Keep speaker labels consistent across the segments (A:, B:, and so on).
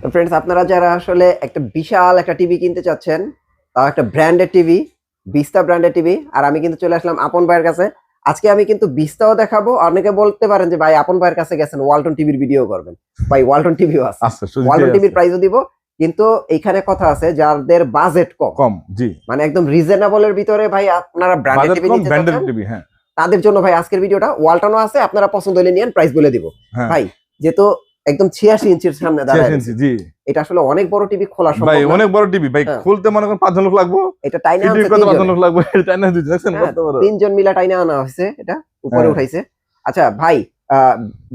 A: তো फ्रेंड्स আপনারা যারা আসলে একটা বিশাল একটা টিভি কিনতে চাচ্ছেন, তাও একটা ব্র্যান্ডেড টিভি, বিস্তা ব্র্যান্ডেড টিভি, আর আমি কিন্তু চলে আসলাম আপন ভাইয়ের কাছে। আজকে আমি কিন্তু বিস্তাও দেখাবো। অনেকে বলতে পারেন যে ভাই আপন ভাইয়ের কাছে গেছেন ওয়ালটন টিভির ভিডিও করবেন। ভাই ওয়ালটন টিভিও আছে, ওয়ালটন টিভির প্রাইসও দিব। কিন্তু এইখানে কথা আছে যাদের বাজেট কম,
B: জি,
A: মানে একদম রিজনেবলের ভিতরে ভাই আপনারা ব্র্যান্ডেড টিভি নিতে চাচ্ছেন,
B: হ্যাঁ,
A: তাদের জন্য ভাই আজকের ভিডিওটা। ওয়ালটনও আছে, আপনারা পছন্দ হলে নিয়েন, প্রাইস বলে দিব। ভাই যেহেতু একদম 86 ইঞ্চির সামনে দাঁড়ায়,
B: জি,
A: এটা আসলে অনেক বড় টিভি, খোলা সম্ভব
B: ভাই,
A: না।
B: অনেক বড় টিভি ভাই, খুলতে মনে করেন 5 জন লোক লাগবে।
A: এটা টাইনা আনছে
B: 5 জন লোক লাগবে, এটা টাইনা দিতে দেখছেন কত বড়,
A: 3 জন মিলা টাইনা আনা হয়েছে, এটা উপরে উঠাইছে। আচ্ছা ভাই,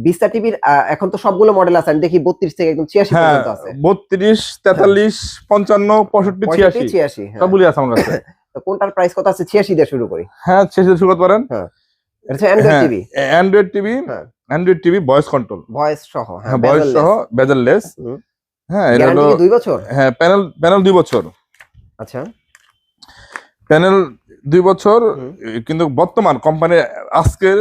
A: বিস্তা টিভির এখন তো সবগুলো মডেল আছে, আমি দেখি 32 থেকে একদম 86 পর্যন্ত আছে।
B: 32, 43, 55, 65, 86 সবগুলো আছে আমার কাছে।
A: তো কোনটার প্রাইস কত আছে? 86 দিয়ে শুরু করি।
B: হ্যাঁ, 86 দিয়ে শুরু করতে পারেন।
A: হ্যাঁ, এটা হচ্ছে Android TV.
B: Android TV voice control,
A: voice সহ,
B: হ্যাঁ, ভয়েস সহ, বেজেললেস। হ্যাঁ, এটা হলো
A: 2 বছর।
B: হ্যাঁ, প্যানেল 2 বছর।
A: আচ্ছা,
B: প্যানেল 2 বছর, কিন্তু বর্তমান কোম্পানির আজকের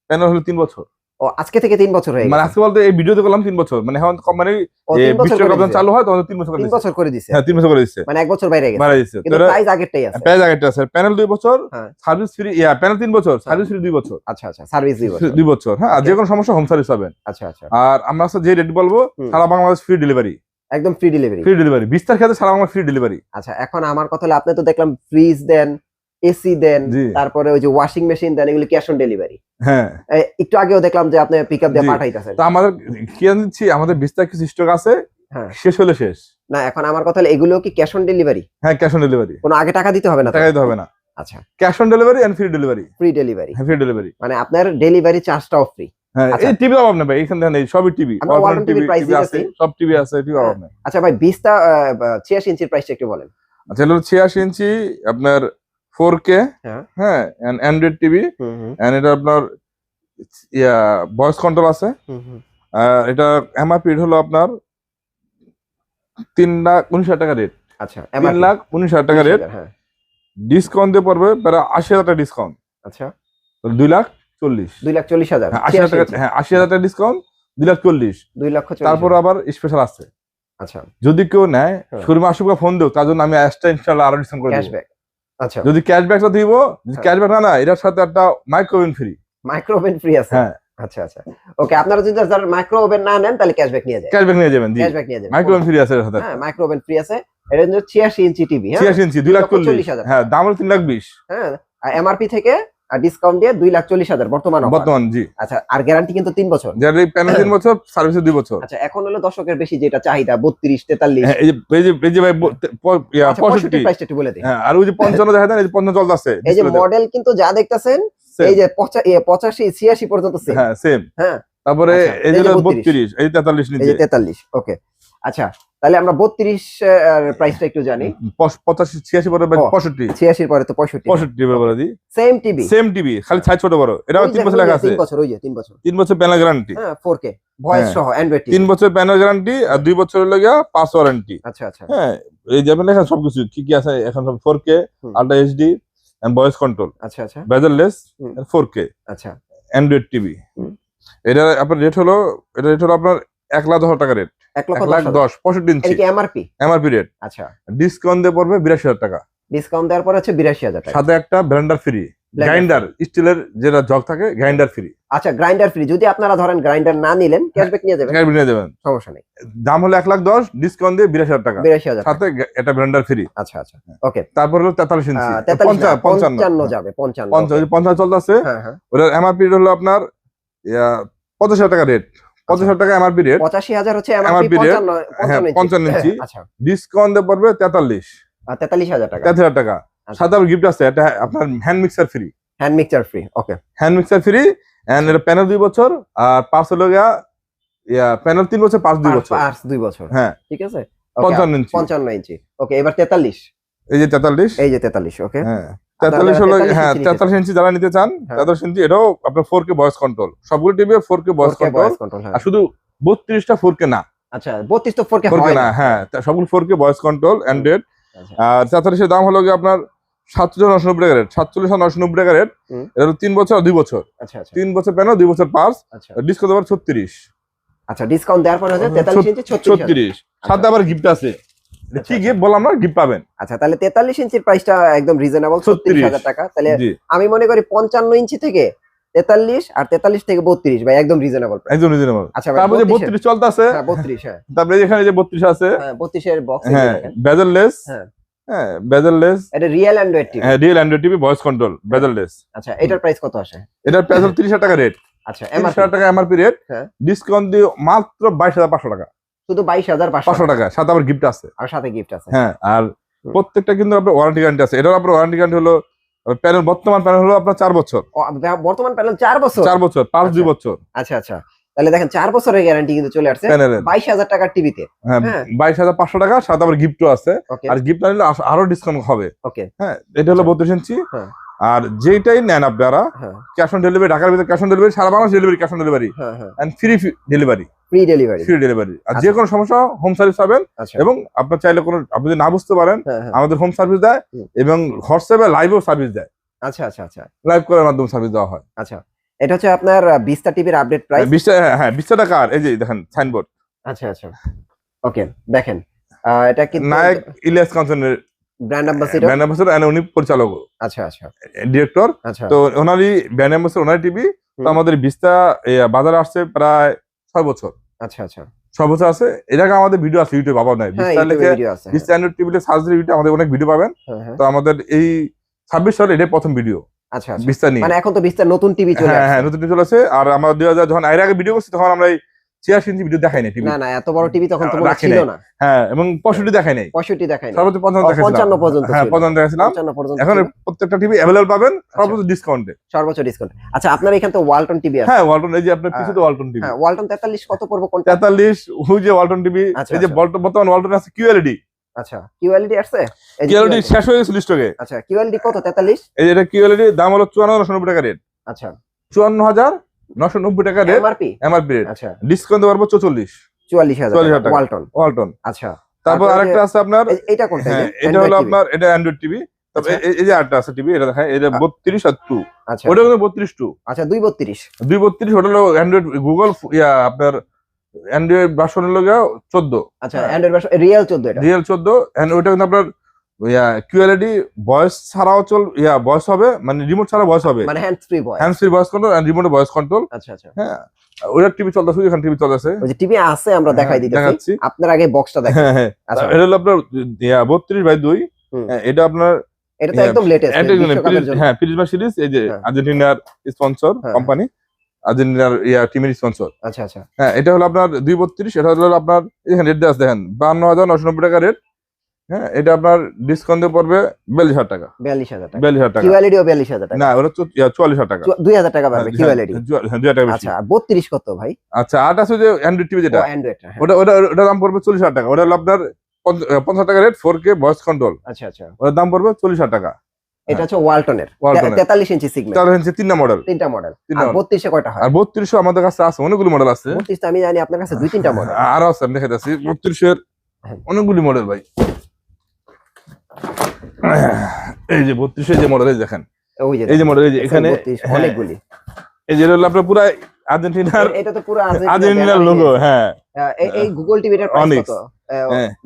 B: প্যানেল হলো 3 বছর।
A: ও, আজকে থেকে 3 বছর হয়ে গেছে।
B: মানে আজকে বলতে এই ভিডিওতে করলাম 3 বছর, মানে এখন কোম্পানি বিশ্বকাপ চালু হয় তখন 3 বছর করে
A: 3 বছর করে দিয়েছে।
B: হ্যাঁ, 3 বছর করে দিয়েছে,
A: মানে 1 বছর বাইরে গেছে।
B: বাইরে দিয়েছে,
A: কিন্তু প্রাইস আগেরটাই আছে।
B: প্রাইস আগেরটা আছে। প্যানেল 2 বছর, সার্ভিস ফ্রি। প্যানেল 3 বছর, সার্ভিস ফ্রি 2 বছর।
A: আচ্ছা, সার্ভিস
B: 2 বছর। হ্যাঁ, যে কোনো সমস্যা হোম সার্ভিস পাবেন।
A: আচ্ছা।
B: আর আমরা যে রেট বলবো, সারা বাংলাদেশ ফ্রি ডেলিভারি,
A: একদম ফ্রি ডেলিভারি।
B: বিস্তার ক্ষেত্রে সারা বাংলাদেশ ফ্রি ডেলিভারি।
A: আচ্ছা, এখন আমার কথা হলো, আপনি তো দেখলাম ফ্রিজ দেন, এসি দেন, তারপরে ওই যে ওয়াশিং মেশিন দেন, এগুলো ক্যাশ অন ডেলিভারি।
B: হ্যাঁ,
A: একটু আগেও দেখলাম যে আপনি পিকআপ দিয়ে পাঠাইতেছেন।
B: তো আমাদের কি জানছি, আমাদের বিস্তার কিছু স্টক আছে, শেষ হলে শেষ
A: না। এখন আমার কথা হলো, এগুলো কি ক্যাশ অন ডেলিভারি?
B: হ্যাঁ, ক্যাশ অন ডেলিভারি,
A: কোনো আগে টাকা দিতে হবে না?
B: টাকা দিতে হবে না।
A: আচ্ছা,
B: cash on delivery and free delivery.
A: Free delivery,
B: হ্যাঁ, ফ্রি ডেলিভারি,
A: মানে আপনার ডেলিভারি চার্জটাও ফ্রি।
B: হ্যাঁ, এই টিভি অভাব না ভাই, এখানে দেখেন সবই টিভি,
A: ওয়ালটন টিভি প্রাইস আছে,
B: সব টিভি আছে, টিভি অভাব নাই।
A: আচ্ছা ভাই, 20টা 86 ইঞ্চির প্রাইসটা একটু বলেন।
B: আচ্ছা, হলো 86 ইঞ্চি আপনার 4K, হ্যাঁ, অ্যান্ড্রয়েড টিভি, এন্ড এটা আপনার ভয়েস কন্ট্রোল আছে। এটা এমআরপি হলো আপনার 3,19,000 টাকা রেট।
A: আচ্ছা,
B: 3,19,000 টাকা রেট। ডিসকাউন্ট দিয়ে পড়বে প্রায় 80,000 টাকা ডিসকাউন্ট।
A: আচ্ছা,
B: 2,40,000। 80,000 টাকা, হ্যাঁ, 80,000 টাকা ডিসকাউন্ট, 2,40,000। তারপর আবার স্পেশাল আছে।
A: আচ্ছা,
B: যদি কেউ নেয়, শোরুমে আসুক, ফোন দেও, তার জন্য আমি এক্সট্রা ইনশাআল্লাহ আরো ডিসকাউন্ট করে দেব।
A: ক্যাশব্যাক। আচ্ছা,
B: যদি ক্যাশব্যাকটা দিব, ক্যাশব্যাক না, এটার সাথে একটা মাইক্রোওভেন ফ্রি।
A: মাইক্রোওভেন ফ্রি আছে?
B: হ্যাঁ।
A: আচ্ছা, ওকে। আপনারা যদি মাইক্রোওভেন না নেন, তাহলে ক্যাশব্যাক নিয়ে যাবেন।
B: ক্যাশব্যাক নিয়ে যাবেন, জি,
A: ক্যাশব্যাক নিয়ে যাবেন।
B: মাইক্রোওভেন ফ্রি আছে এর সাথে।
A: হ্যাঁ, মাইক্রোওভেন ফ্রি আছে। এটা হচ্ছে 86 ইঞ্চি টিভি। হ্যাঁ,
B: 86 ইঞ্চি, 2,40,000। হ্যাঁ, দাম হলো 3,20,000।
A: হ্যাঁ, এমআরপি থেকে ডিসকাউন্ট দিয়ে 2,40,000 বর্তমান,
B: জি।
A: আচ্ছা, আর গ্যারান্টি কিন্তু 3 বছর।
B: গ্যারান্টি প্যানেল 3 বছর, সার্ভিস 2 বছর।
A: আচ্ছা, এখন হলো দর্শকের বেশি যেটা চাহিদা, 32, 43।
B: এই যে ভাই 65
A: প্রাইসটা একটু বলে দিন।
B: হ্যাঁ, আর ওই যে 55 দেখা যায়, এই যে 55 চলতেছে,
A: এই যে মডেল কিন্তু যা দেখতেছেন, এই যে 85, 86 পর্যন্ত সেম।
B: হ্যাঁ, সেম।
A: হ্যাঁ,
B: তারপরে এই যে 32, এই 43 নিচে,
A: এই যে 43। ওকে, আচ্ছা, তাহলে আমরা 32 এর প্রাইসটা একটু জানি।
B: 85, 86 পরে 65,
A: 86 পরে তো 65
B: বলে দিই।
A: সেম টিভি,
B: খালি সাইজ ছোট বড়। এটা 3 বছর লেখা আছে।
A: 3 বছর, ওই যে 3 বছর।
B: 3 বছর প্যানেল গ্যারান্টি।
A: হ্যাঁ, 4K ভয়েস সহ অ্যান্ড্রয়েড টিভি।
B: 3 বছর প্যানেল গ্যারান্টি আর 2 বছর হলো গিয়া পাস ওয়ারেন্টি।
A: আচ্ছা।
B: হ্যাঁ, এই যে লেখা সবকিছু কি আছে এখন, সব 4K, ultra HD and voice control.
A: আচ্ছা,
B: বেজেললেস, 4K।
A: আচ্ছা,
B: অ্যান্ড্রয়েড টিভি। এটা আপনার রেট হলো আপনার 1,10,000 টাকা রেট। 1,10,000, 65 ইঞ্চি।
A: এটা কি এমআরপি
B: রেট।
A: আচ্ছা,
B: ডিসকাউন্ট দিয়ে পড়বে 82,000 টাকা।
A: ডিসকাউন্ট দেওয়ার পর হচ্ছে 82,000 টাকা।
B: সাথে একটা ব্লেন্ডার ফ্রি, গ্রাইন্ডার, স্টিলের যেটা জগ থাকে, গ্রাইন্ডার ফ্রি।
A: আচ্ছা, গ্রাইন্ডার ফ্রি। যদি আপনারা ধরেন গ্রাইন্ডার না নিলেন, ক্যাশব্যাক নিয়ে যাবেন।
B: ক্যাশব্যাক নিয়ে যাবেন,
A: সমস্যা নেই।
B: দাম হলো 1,10,000, ডিসকাউন্ট দিয়ে 82,000 টাকা।
A: 82,000
B: সাথে একটা ব্লেন্ডার ফ্রি।
A: আচ্ছা, ওকে।
B: তারপর হলো 43 ইঞ্চি,
A: 55 যাবে,
B: 55 চলতেছে। ওটার এমআরপি হলো আপনার 85,000 টাকা রেট। 85,000 টাকা এমআরপি রেট।
A: 85,000 হচ্ছে এমআরপি।
B: 55 ইঞ্চি।
A: আচ্ছা,
B: ডিসকাউন্ট দিয়ে পড়বে
A: 43,000 টাকা।
B: 43,000 টাকা। সাথে আবার গিফট আছে, এটা আপনার hand mixer free.
A: Hand mixer free, okay.
B: Hand mixer free, and এটা প্যানেল 2 বছর, আর পাস হলো গিয়া প্যানেল 3 বছর, পাস 2 বছর।
A: পাস 2 বছর,
B: হ্যাঁ,
A: ঠিক আছে।
B: 55
A: ইঞ্চি, ওকে। এবার 43,
B: এই যে 43,
A: এই যে 43, ওকে।
B: হ্যাঁ, 43 হলো, হ্যাঁ, 43 ইঞ্চি যারা নিতে চান, 43 ইঞ্চি, এটাও আপনার 4K ভয়েস কন্ট্রোল। সবগুলো টিভি 4K ভয়েস কন্ট্রোল, আর শুধু 32টা 4K না।
A: আচ্ছা, 32 তো 4K
B: না, হ্যাঁ, সবগুলো 4K ভয়েস কন্ট্রোল অ্যান্ড্রয়েড। আর 43 এর দাম হলো কি আপনার 47,990 টাকা রেট। 47,990 টাকা রেট। এটা 3 বছর আর 2 বছর।
A: আচ্ছা,
B: 3 বছর প্যানেল, 2 বছর পাস।
A: আচ্ছা,
B: ডিসকাউন্ট দেওয়ার 36।
A: আচ্ছা, ডিসকাউন্ট দেওয়ার পরে হচ্ছে 43 ইঞ্চি 36।
B: সাথে আবার গিফট আছে। কি গিফট বললাম না, গিফট পাবেন।
A: আচ্ছা, তাহলে 43 ইঞ্চির প্রাইসটা একদম রিজনেবল, 36,000 টাকা। তাহলে আমি মনে করি 55 ইঞ্চি থেকে 43 আর 43 থেকে 32 ভাই একদম রিজনেবল,
B: একদম রিজনেবল।
A: আচ্ছা,
B: তারপরে যে 32 চলতেছে,
A: হ্যাঁ 32, হ্যাঁ
B: তারপরে এখানে যে 32 আছে,
A: হ্যাঁ 32 এর বক্স,
B: হ্যাঁ বেজেললেস, হ্যাঁ বেজেললেস,
A: এটা রিয়েল অ্যান্ড্রয়েড টিভি,
B: হ্যাঁ real Android TV voice control bezel-less.
A: আচ্ছা, এটার প্রাইস কত আসে?
B: এটার প্রাইস হলো 30,000 টাকা রেট।
A: আচ্ছা,
B: 30,000 টাকা এমআরপি রেট, ডিসকাউন্ট দিয়ে মাত্র 22,500 টাকা,
A: শুধু 22,500
B: টাকা, সাথে আবার গিফট আছে,
A: আর সাথে গিফট আছে,
B: হ্যাঁ। আর প্রত্যেকটা কিন্তু আপনার ওয়ারেন্টি গ্যারান্টি আছে। এটার আপনার ওয়ারেন্টি গ্যারান্টি হলো প্যানেল, বর্তমান প্যানেল হলো আপনার 4 বছর,
A: বর্তমান প্যানেল 4 বছর,
B: 4 বছর, 2 বছর।
A: আচ্ছা আচ্ছা, তাহলে দেখেন 4 বছরের গ্যারান্টি কিন্তু চলে আসছে 22,000 টাকার টিভিতে,
B: হ্যাঁ 22,500 টাকা, সাথে আবার গিফটও আছে। আর গিফট নিলে আরো ডিসকাউন্ট হবে,
A: ওকে,
B: হ্যাঁ। এটা হলো 32 ইঞ্চি। আর যেটাই নেন আপনারা, ক্যাশ অন ডেলিভারি, ঢাকার ভিতরে ক্যাশ অন ডেলিভারি, সারা Bangladesh delivery, cash on delivery and free delivery, free delivery. আর যে কোনো সমস্যা হোম সার্ভিস পাবেন, এবং আপনার চাইলে কোনো, আপনি যদি না বুঝতে পারেন, আমাদের হোম সার্ভিস দেয়, এবং হোয়াটসঅ্যাপে লাইভও সার্ভিস দেয়।
A: আচ্ছা আচ্ছা আচ্ছা,
B: লাইভ করার মাধ্যমে সার্ভিস দেওয়া হয়।
A: আচ্ছা, এটা হচ্ছে আপনার বিস্তা টিভির আপডেট প্রাইস,
B: 20 হ্যাঁ 20 টাকা। আর এই যে দেখেন সাইনবোর্ড,
A: আচ্ছা আচ্ছা, ওকে, দেখেন এটা কি
B: নায়ক ইলিয়াস কাঞ্চনের
A: ব্র্যান্ড অ্যাম্বাসেডর,
B: এন্ড উনি পরিচালক,
A: আচ্ছা আচ্ছা,
B: ডিরেক্টর।
A: আচ্ছা,
B: তো ওনারই ব্র্যান্ড অ্যাম্বাসেডর, ওনার টিভি। তো আমাদের বিস্তা বাজারে আসছে প্রায় 6 বছর,
A: আচ্ছা আচ্ছা,
B: 6 বছর আছে। এর আগে আমাদের ভিডিও আছে ইউটিউবে, পাওয়া নাই। বিস্তা লিখে বিস্তা অ্যান্ড্রয়েড টিভিতে সার্চ দিলে ভিডিও, আমাদের অনেক ভিডিও পাবেন। তো আমাদের এই 26 সালে এটাই প্রথম ভিডিও,
A: আচ্ছা,
B: বিস্তা নিয়ে।
A: মানে এখন তো বিস্তার নতুন টিভি চলে আসছে,
B: হ্যাঁ নতুন টিভি চলে আসছে। আর আমরা 2000 যখন এর আগে ভিডিও করছি, তখন আমরা 86 ইঞ্চি ভিডিও দেখাই নাই টিভি,
A: না না, এত বড় টিভি তখন তো ছিল না,
B: হ্যাঁ, এবং 65 দেখাই নাই,
A: 65 দেখাই নাই,
B: সর্বোচ্চ 55
A: পর্যন্ত,
B: হ্যাঁ 55 দেখাইছিলাম।
A: 55 পর্যন্ত।
B: এখন প্রত্যেকটা টিভি अवेलेबल পাবেন সর্বোচ্চ ডিসকাউন্টে,
A: সর্বোচ্চ ডিসকাউন্ট। আচ্ছা, আপনার এখানে তো ওয়ালটন টিভি আছে,
B: হ্যাঁ ওয়ালটন, এই যে আপনার পিছে তো ওয়ালটন টিভি,
A: হ্যাঁ ওয়ালটন 43 কত পড়বে কোনটা?
B: 43 ওই যে ওয়ালটন টিভি। এই যে বর্তমান ওয়ালটন আছে কিউএলইডি,
A: আচ্ছা কিউএলইডি আছে,
B: কিউএলইডি শেষ হয়ে গেছে স্টকে।
A: আচ্ছা, কিউএলইডি কত? 43,
B: এই যে এটা কিউএলইডি, দাম হলো 54,990 টাকা রেট,
A: আচ্ছা
B: 54,990 টাকা রেট এমআরপি রেট।
A: আচ্ছা,
B: ডিসকাউন্ট পারবো 44,000 টাকা ওয়ালটন।
A: আচ্ছা,
B: তারপর আরেকটা আছে আপনার,
A: এটা কোনটা?
B: এটা হলো আপনার, এটা অ্যান্ড্রয়েড টিভি। তবে এই যে আরেকটা আছে টিভি, এটা দেখায়, এটা 32 আর 2,
A: আচ্ছা
B: ওটা কিন্তু 32 2,
A: আচ্ছা 232,
B: ওটা হলো অ্যান্ড্রয়েড গুগল আপনার অ্যান্ড্রয়েড ভার্সন হলো 14,
A: আচ্ছা অ্যান্ড্রয়েড ভার্সন রিয়েল 14, এটা
B: রিয়েল 14। এন্ড ওটা কিন্তু আপনার কিউএলইডি ভয়েস ছাড়াও ভয়েস হবে, মানে রিমোট ছাড়া ভয়েস হবে,
A: মানে hands free
B: voice control and remote voice control.
A: আচ্ছা আচ্ছা,
B: হ্যাঁ ওটা টিভি চলতেছে, এখানে টিভি চলতেছে,
A: ওই যে টিভি আছে, আমরা দেখাই দিতেছি, আপনার আগে বক্সটা দেখেন।
B: হ্যাঁ আচ্ছা, এটা হলো আপনার 32/2, এটা আপনার,
A: এটা তো একদম লেটেস্ট বিশ্বকাপের জন্য,
B: হ্যাঁ প্রিজমা সিরিজ। এই যে আর্জেন্টিনার স্পন্সর কোম্পানি, আর্জেন্টিনার টিমের স্পন্সর।
A: আচ্ছা আচ্ছা,
B: হ্যাঁ এটা হলো আপনার 232, এটা হলো আপনার এখানে রেট দেওয়া আছে দেখেন 52,990 টাকা রেট। হ্যাঁ এটা আপনার ডিসকাউন্ট দিয়ে পড়বে 42,000 টাকা, 42,000 টাকা।
A: কিউএলইডিও 42,000 টাকা,
B: না ওটা 44,000 টাকা,
A: 2,000 টাকা পাবে কিউএলইডি,
B: 2,000 টাকা।
A: আচ্ছা, 32 কত ভাই?
B: আচ্ছা, আর আছে যে অ্যান্ড্রয়েড টিভি, যেটা ওটা দাম পড়বে 40,000 টাকা। ওটা হলো আপনার 50,000 টাকা রেট, 4K ভয়েস কন্ট্রোল।
A: আচ্ছা আচ্ছা,
B: ওটার দাম পড়বে 40,000 টাকা।
A: এটা হচ্ছে ওয়ালটনের 43 ইঞ্চি সিগন্যাল,
B: 43 ইঞ্চি, 3টা মডেল,
A: আর 32 এ কয়টা হয়?
B: আর 32 আমাদের কাছে আছে, অনেকগুলো মডেল আছে।
A: 32 আমি জানি আপনার কাছে 2-3টা মডেল
B: আরো আছে, আমি দেখাইতাছি। 32 এর অনেকগুলি মডেল ভাই, এই যে 32 এর যে মডেল দেখেন, এই যে মডেল, এই যে এখানে
A: অনেকগুলি,
B: এই যে হলো আপনার পুরো আর্জেন্টিনার,
A: এটা তো পুরো
B: আর্জেন্টিনার লোগো। হ্যাঁ
A: এই গুগল টিভিটার প্রাইস কত?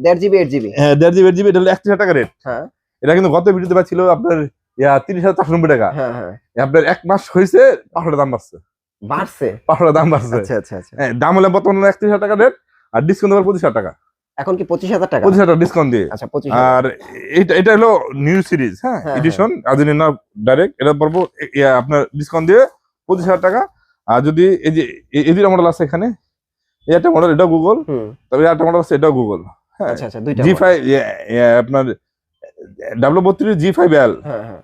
A: 1.5 জিবি 8 জিবি,
B: হ্যাঁ 1.5 জিবি, এটা হলো 31,000 টাকা রেট।
A: হ্যাঁ
B: এটা কিন্তু গত ভিডিওতে পাচ্ছিল আপনার 30,490 টাকা।
A: হ্যাঁ হ্যাঁ,
B: আপনার 1 মাস হয়েছে 500 দাম বাড়ছে, 500 দাম বাড়ছে।
A: আচ্ছা আচ্ছা আচ্ছা,
B: দাম হলো বর্তমানে 31,000 টাকা রেট, আর ডিসকাউন্ট হবে 25,000 টাকা।
A: এখন কি 25,000 টাকা?
B: 25,000 টাকা ডিসকাউন্ট দিয়ে।
A: আচ্ছা 25,000।
B: আর এটা হলো নিউ সিরিজ, হ্যাঁ এডিশন আর্জেন্টিনা ডাইরেক্ট, এটা পড়বো আপনার ডিসকাউন্ট দিয়ে 25,000 টাকা। আর যদি এই যে এই দুইটা মডেল আছে এখানে, এই একটা মডেল, এটা গুগল, তবে একটা মডেল আছে, এটাও গুগল। হ্যাঁ
A: আচ্ছা আচ্ছা, দুইটা
B: G5 আপনার W32 G5L, হ্যাঁ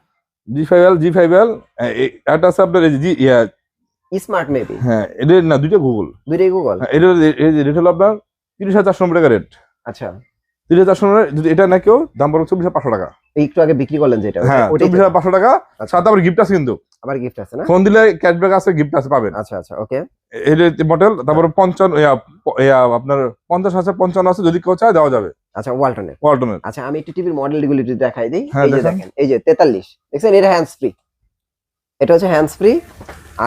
B: G5L, এটা আছে আপনার এই যে
A: স্মার্ট মেবি,
B: হ্যাঁ এটা না, দুইটা গুগল,
A: দুইটাই গুগল।
B: এটা রেট হলো আপনার 30,490 টাকা রেট।
A: আচ্ছা
B: 30,490, যদি এটা না কেউ, দাম পড়বে 24,500 টাকা।
A: একটু আগে বিক্রি করলেন যেটা,
B: হ্যাঁ 24,500 টাকা, সাথে আবার গিফট আছে, কিন্তু
A: আবার গিফট আছে না?
B: ফোন দিলে ক্যাশব্যাক আছে, গিফট আছে, পাবেন।
A: আচ্ছা আচ্ছা, ওকে।
B: এই মডেল, তারপরে 55 আপনার 50 আছে, 55 আছে, যদি কেউ চায় দেওয়া যাবে।
A: আচ্ছা ওয়ালটনের।
B: আচ্ছা
A: আমি একটু টিভির মডেলগুলো যদি দেখাই দিই,
B: হ্যাঁ,
A: এই যে দেখেন, এই যে 43 দেখছেন, এটা হ্যান্ডস ফ্রি, এটা হচ্ছে হ্যান্ডস ফ্রি।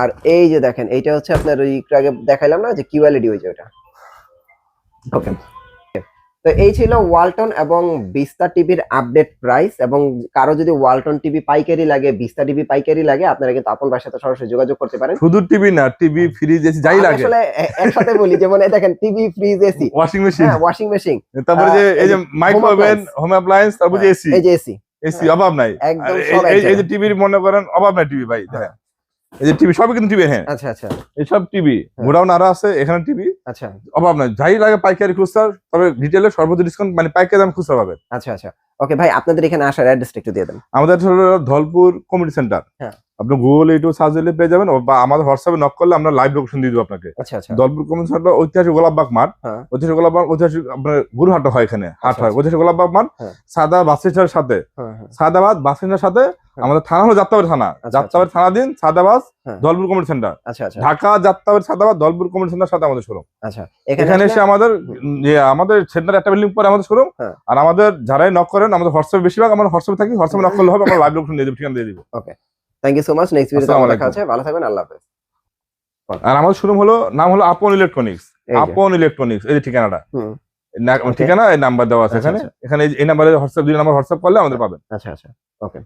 A: আর এই যে দেখেন, এইটা হচ্ছে আপনার ওই একটু আগে দেখাইলাম না যে কিউএলইডি, ওই যে ওটা, ওকে। তো এই ছিল ওয়ালটন এবং বিস্তা টিভির আপডেট প্রাইস, এবং কারো যদি ওয়ালটন টিভি পাইকারি লাগে, বিস্তা টিভি পাইকারি লাগে, আপনারা কিন্তু আপন ভাইয়ের সাথে সরাসরি যোগাযোগ করতে পারেন।
B: শুধু টিভি না, টিভি ফ্রিজ এসি যাই
A: আমি
B: লাগে,
A: আসলে একসাথে বলি, যেমন এই দেখেন TV, fridge, AC,
B: washing machine,
A: হ্যাঁ ওয়াশিং মেশিন,
B: তারপরে যে এই যে মাইক্রোওভেন,
A: appliance,
B: হোম অ্যাপ্লায়েন্স, তারপর যে এসি,
A: এই যে এসি,
B: এসি অভাব নাই।
A: একদম
B: আর
A: সব এক
B: এই যে
A: জায়গায়।
B: টিভির মনে করেন অভাব নাই টিভি ভাই, দেখেন এই যে টিভি সবই কিন্তু টিভি, হ্যাঁ
A: আচ্ছা আচ্ছা
B: এইসব টিভি
A: হ্যাঁ।
B: গোডাউন আরো আছে, এখানে টিভি
A: আচ্ছা
B: অভাব নাই, যাই লাগে পাইকারি খুচরা, তবে রিটেলে সর্বোচ্চ ডিসকাউন্ট মানে পাইকারি দাম খুচরা পাবেন।
A: আচ্ছা আচ্ছা ওকে ভাই, আপনাদের এখানে আসার অ্যাড্রেসটা একটু দিয়ে দেন।
B: আমাদের হলো ধলপুর কমিউনিটি সেন্টার,
A: হ্যাঁ।
B: আপনি গুগল ইউটিউব সার্চ দিলে পেয়ে যাবেন, বা আমাদের হোয়াটসঅ্যাপে নক করলে আমরা লাইভ লোকেশন দিয়ে দেবো আপনাকে।
A: আচ্ছা আচ্ছা
B: ধলপুর কমিউনিটি সেন্টার ঐতিহাসিক গোলাপবাগ মাঠ,
A: হ্যাঁ
B: ঐতিহাসিক গোলাপবাগ, ঐতিহাসিক আপনার গুরুহাট হয়, এখানে হাট
A: আচ্ছা,
B: হয়
A: আচ্ছা।
B: ঐতিহাসিক গোলাপবাগ মাঠ,
A: হ্যাঁ।
B: সাদা বাস স্ট্যান্ডের সাথে,
A: হ্যাঁ হ্যাঁ
B: সাদাবাদ বাস স্ট্যান্ডের সাথে আমাদের থানা হলো যাত্রাবাড়ি থানা,
A: আচ্ছা।
B: যাত্রাবাড়ি থানা দিন সাদাবাস,
A: হ্যাঁ।
B: ধলপুর কমিউনিটি সেন্টার,
A: আচ্ছা আচ্ছা
B: ঢাকা যাত্রাবাড়ি সাদাবাদ ধলপুর কমিউনিটি সেন্টার সাথে আমাদের শোরুম।
A: আচ্ছা
B: এখানে এসে আমাদের যে আমাদের সেন্টার একটা বিল্ডিং পরে আমাদের শোরুম।
A: হ্যাঁ।
B: আর আমাদের যারাই নক করেন, আমাদের হোয়াটসঅ্যাপে বেশিরভাগ আমরা হোয়াটসঅ্যাপে থাকি, হোয়াটসঅ্যাপে নক করলে হবে, আমরা লাইভ লোকেশন দিয়ে দেবো, ঠিকানা দিয়ে দিব।
A: Thank you so much. Next ভিডিওতে
B: আসসালামু
A: দেখা হচ্ছে, ভালো থাকবেন, আল্লাহ হাফেজ।
B: আর আমাদের শোরুম হলো নাম হলো আপন ইলেকট্রনিক্স,
A: এই যে।
B: আপন ইলেকট্রনিক্স, এই যে ঠিকানাটা,
A: হুম,
B: ঠিকানা এই নাম্বার দেওয়া আছে
A: আচ্ছা,
B: এখানে,
A: আচ্ছা।
B: এখানে এই নাম্বারে হোয়াটসঅ্যাপ, দুই নাম্বার হোয়াটসঅ্যাপ করলে আমাদের পাবেন।
A: আচ্ছা আচ্ছা ওকে।